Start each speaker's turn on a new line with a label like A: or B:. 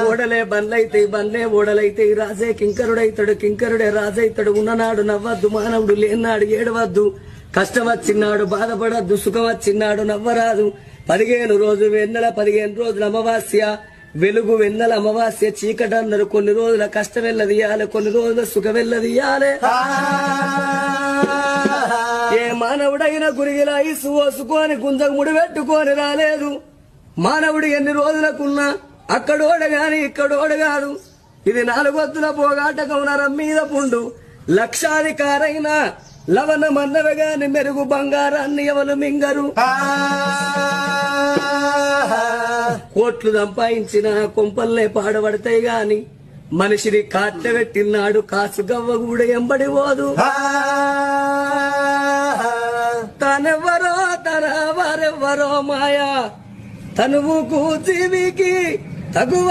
A: ఓడలే బండ్లైతే బండ్లే ఓడలైతే రాజే కింకరుడైతాడు కింకరుడే రాజైతాడు. ఉన్ననాడు నవ్వద్దు మానవుడు లేనాడు ఏడవద్దు. కష్టం వచ్చినాడు బాధపడద్దు సుఖం వచ్చినాడు నవ్వరాదు. 15 రోజు వెన్నెల 15 రోజుల అమావాస్య వెలుగు వెన్నెల అమావాస్య చీకటి అన్నారు. కొన్ని రోజుల కష్టం వెళ్ళదియాలి కొన్ని రోజుల సుఖం వెళ్ళదియాలి. ఏ మానవుడైనా గురిగిలా ఇసు ఓసుకొని గుంజకు ముడి పెట్టుకొని రాలేదు. మానవుడు ఎన్ని రోజులకున్నా అక్కడోడ గాని ఇక్కడోడ కాదు. ఇది 4 వద్దుల పోగాటకం నరం మీద పుండు. లక్షాధికారైన లవణ మన్నవే గాని మెరుగు బంగారాన్ని ఎవరు మింగరు. కోట్లు సంపాదించిన కొంపల్లే పాడబడతాయి గాని మనిషిని కాట్లబెట్టినాడు కాసు గవ్వ కూడా ఎంబడి పోదు. తనెవరో తన వారెవ్వరో మాయా తనువుకు జీవికి తగువ